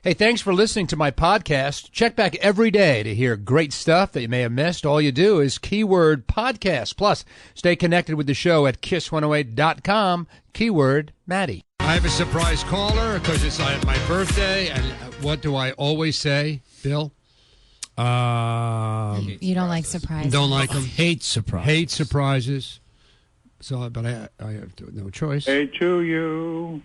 Hey, thanks for listening to my podcast. Check back every day to hear great stuff that you may have missed. All you do is keyword podcast. Plus, stay connected with the show at kiss108.com, keyword Matty. I have a surprise caller because it's my birthday. And what do I always say, Bill? You don't like surprises. Don't like them. Hate surprises. Hate surprises. So, but I have no choice. Hey, to you,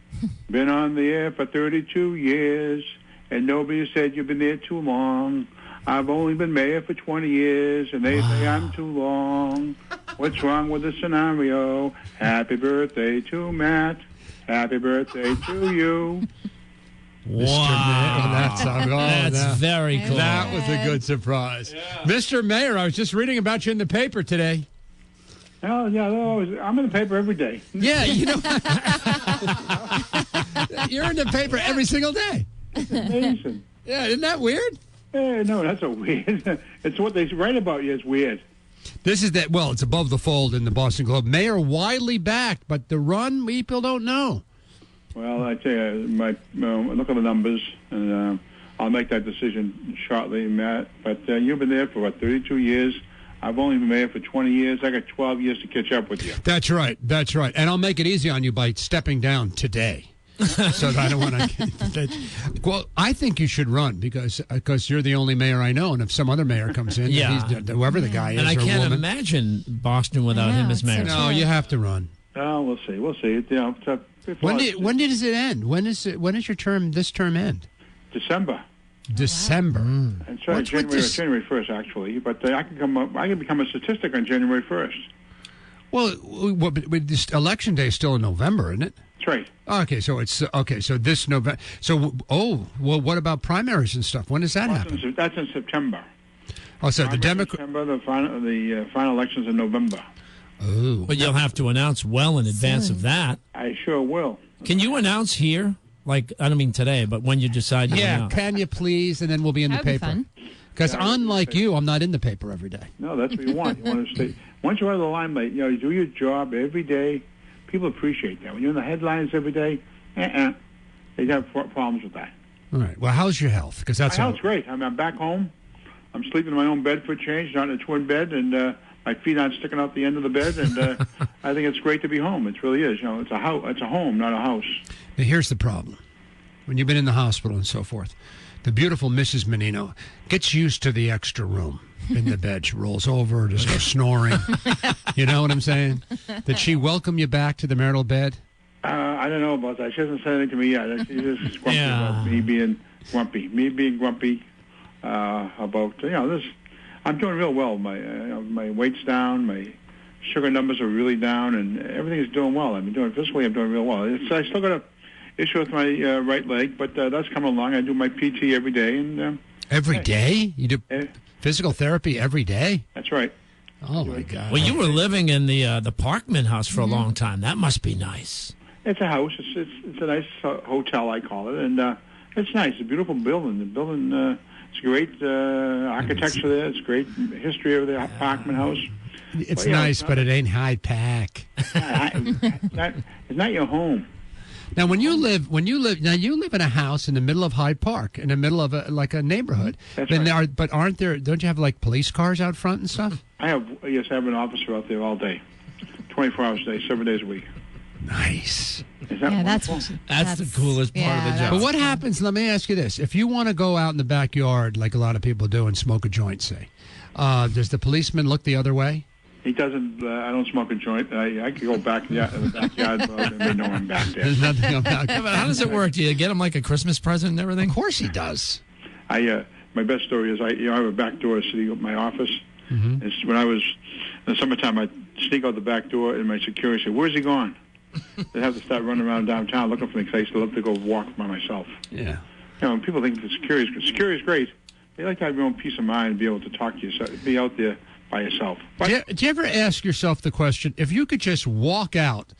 been on the air for 32 years, and nobody said you've been there too long. I've only been mayor for 20 years, and they say I'm too long. What's wrong with the scenario? Happy birthday to Matt. Happy birthday to you. Wow. That's very cool. That was a good surprise. Yeah. Mr. Mayor, I was just reading about you in the paper today. Oh, yeah, I'm in the paper every day. Yeah, you know. You're in the paper every single day. It's amazing. Yeah, isn't that weird? No, that's so weird. It's what they write about you is weird. This is that. Well, it's above the fold in the Boston Globe. Mayor widely backed, but the run, people don't know. Well, I tell you, look at the numbers, and I'll make that decision shortly, Matt. But you've been there for, 32 years. I've only been mayor for 20 years. I got 12 years to catch up with you. That's right. That's right. And I'll make it easy on you by stepping down today. So I don't want to. Well, I think you should run because you're the only mayor I know, and if some other mayor comes in, whoever the guy is, and I can't woman, imagine Boston without him as mayor. No, you have to run. Oh, we'll see. We'll see. When does it end? When is your term? This term end? December. December. That's right. January 1st, actually. But I can become a statistic on January 1st. Well, this election day is still in November, isn't it? That's right. Okay, so it's So this November. So, what about primaries and stuff? When does that happen? That's in September. Oh, so the Democrat. September. The final elections in November. Oh, but you'll have to announce well in advance of that. I sure will. Can you announce here? Like, I don't mean today, but when you decide to announce. Can you please? And then we'll be in the paper. Because unlike you, I'm not in the paper every day. No, that's what you want. You want to stay. Once you're out of the limelight, you do your job every day. People appreciate that. When you're in the headlines every day, they have problems with that. All right. Well, how's your health? Because that's my health's great. I'm back home. I'm sleeping in my own bed for a change, not in a twin bed, and my feet aren't sticking out the end of the bed. And I think it's great to be home. It really is. It's a house. It's a home, not a house. Now, here's the problem. When you've been in the hospital and so forth, the beautiful Mrs. Menino gets used to the extra room in the bed. She rolls over, just goes snoring. You know what I'm saying? Did she welcome you back to the marital bed? I don't know about that. She hasn't said anything to me yet. She's just grumpy about me being grumpy. Me being grumpy about, this. I'm doing real well. My weight's down. My sugar numbers are really down, and everything is doing well. Physically, I'm doing real well. I still got a issue with my right leg, but that's coming along. I do my PT every day. And every day? You do physical therapy every day? That's right. Oh, my God. Well, you were living in the Parkman house for a long time. That must be nice. It's a house. It's a nice hotel, I call it, and it's nice. It's a beautiful building. The building, it's great architecture there. It's great history of the Parkman house. It's nice, but it ain't high pack. It's not your home. Now, you live in a house in the middle of Hyde Park, in the middle of a neighborhood. That's then right. But don't you have like police cars out front and stuff? I have an officer out there all day, 24 hours a day, 7 days a week. Nice. Is that wonderful? That's the coolest part of the job. But what happens? Let me ask you this: if you want to go out in the backyard, like a lot of people do, and smoke a joint, say, does the policeman look the other way? He doesn't. I don't smoke a joint. I can go back in the backyard, but they know I'm back there. There's nothing about but how does it work? Do you get him like a Christmas present and everything? Of course he does. My best story is I have a back door sitting at my office. Mm-hmm. It's when I was in the summertime, I'd sneak out the back door, and my security said, "Where's he gone?" They'd have to start running around downtown looking for me because I used to love to go walk by myself. Yeah. When people think the security is great, they like to have your own peace of mind and be able to talk to you, be out there by yourself. Do you ever ask yourself the question, if you could just walk out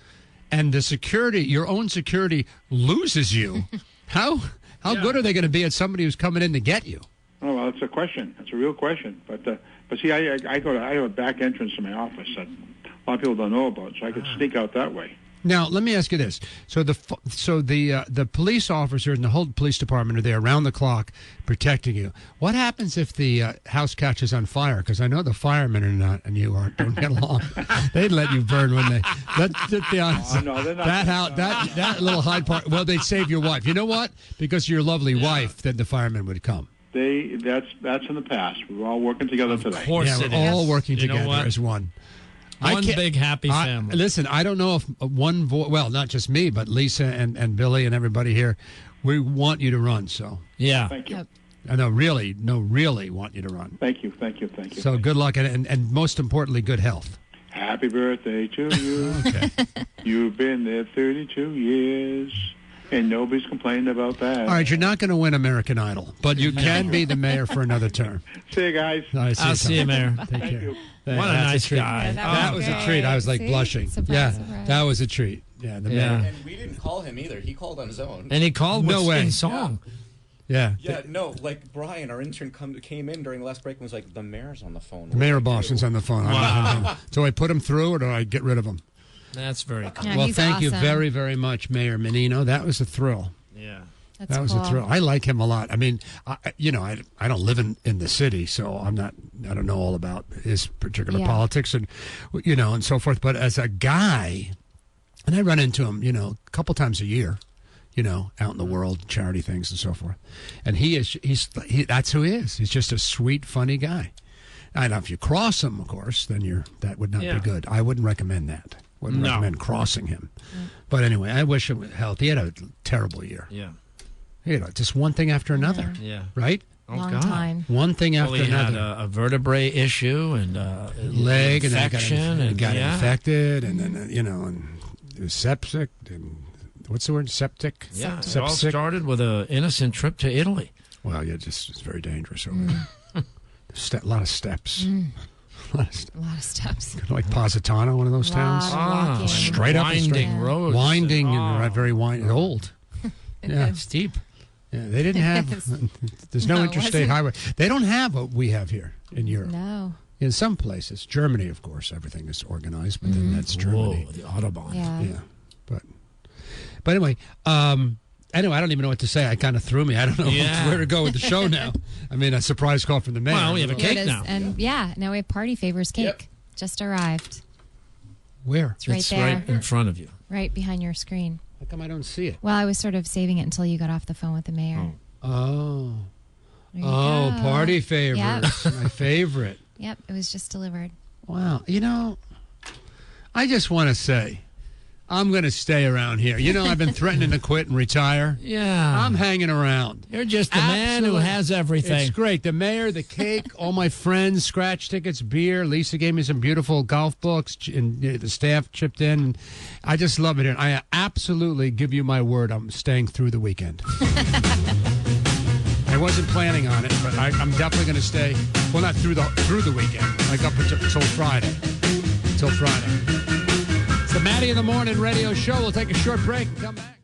and your own security loses you, how good are they going to be at somebody who's coming in to get you? Oh, well, it's a question. It's a real question. But see, I have a back entrance to my office that a lot of people don't know about, so I could sneak out that way. Now, let me ask you this: so the police officers and the whole police department are there around the clock protecting you. What happens if the house catches on fire? Because I know the firemen are not, and you don't get along. They'd let you burn, wouldn't they? Let's be honest. Oh, no, they're not. That little Hyde Park. Well, they'd save your wife. You know what? Because of your lovely wife, then the firemen would come. That's in the past. We're all working together today. Of course, we're all working together as one. One big happy family. Listen, I don't know if well, not just me, but Lisa and Billy and everybody here, we want you to run. So yeah, thank you. Yep. I know, really want you to run. Thank you. So good luck and most importantly, good health. Happy birthday to you. Okay. You've been there 32 years, and nobody's complaining about that. All right, you're not going to win American Idol, but you can be the mayor for another term. See you guys. I'll see you, Mayor. Take care. you. What a nice guy. Yeah, That was a treat. I was like blushing. Surprise. That was a treat. Yeah, the mayor. And we didn't call him either. He called on his own. And he called No way. in song. Yeah. Yeah, no, like Brian, our intern, came in during the last break and was like, the mayor's on the phone. The mayor of Boston's on the phone. Wow. So I put him through, or do I get rid of him? That's very cool. Yeah, Well, he's thank you awesome. very, very much, Mayor Menino. That was a thrill. Yeah. That's That was cool. a thrill. I like him a lot. I mean, I don't live in the city, so I don't know all about his particular politics and and so forth. But as a guy, and I run into him, a couple times a year, out in the world, charity things and so forth. And he's that's who he is. He's just a sweet, funny guy. And if you cross him, of course, then that would not be good. I wouldn't recommend that. Wouldn't recommend crossing him. But anyway, I wish him health. He had a terrible year. Yeah. Just one thing after another. Yeah. Right? Long time. One thing after Well, he had another. a vertebrae issue and Leg infection and got yeah. infected and then and it was septic and what's the word, septic? Yeah, it all Septic. started with an innocent trip to Italy. Well, yeah, it's very dangerous over there. A lot of steps. A lot of steps. A lot of steps. Like Positano, one of those towns. Walking. Straight up and straight. Winding roads. Winding and very winding. Old. Yeah. Steep. Yeah, they didn't have. There's no No, it interstate wasn't. highway. They don't have what we have here in Europe. No. In some places, Germany, of course, everything is organized, but then that's Germany. Whoa, the Autobahn. Yeah. Yeah, but anyway, I don't even know what to say. I kind of threw me. I don't know where to go with the show now. I mean, a surprise call from the mayor. Well, we have a Here it cake is. now. And now we have Party Favors cake. Yep. Just arrived. Where? It's right It's there. right in front of you. Right behind your screen. How come I don't see it? Well, I was sort of saving it until you got off the phone with the mayor. Oh, There you go. party favors, Yep. my favorite. Yep, it was just delivered. Wow, I just want to say, I'm going to stay around here. I've been threatening to quit and retire. Yeah. I'm hanging around. You're just the man who Absolutely. has everything. It's great. The mayor, the cake, all my friends, scratch tickets, beer. Lisa gave me some beautiful golf books, and the staff chipped in. I just love it here. I absolutely give you my word. I'm staying through the weekend. I wasn't planning on it, but I'm definitely going to stay. Well, not through the weekend, like up until Friday. Until Friday. It's the Matty in the Morning radio show. We'll take a short break and come back.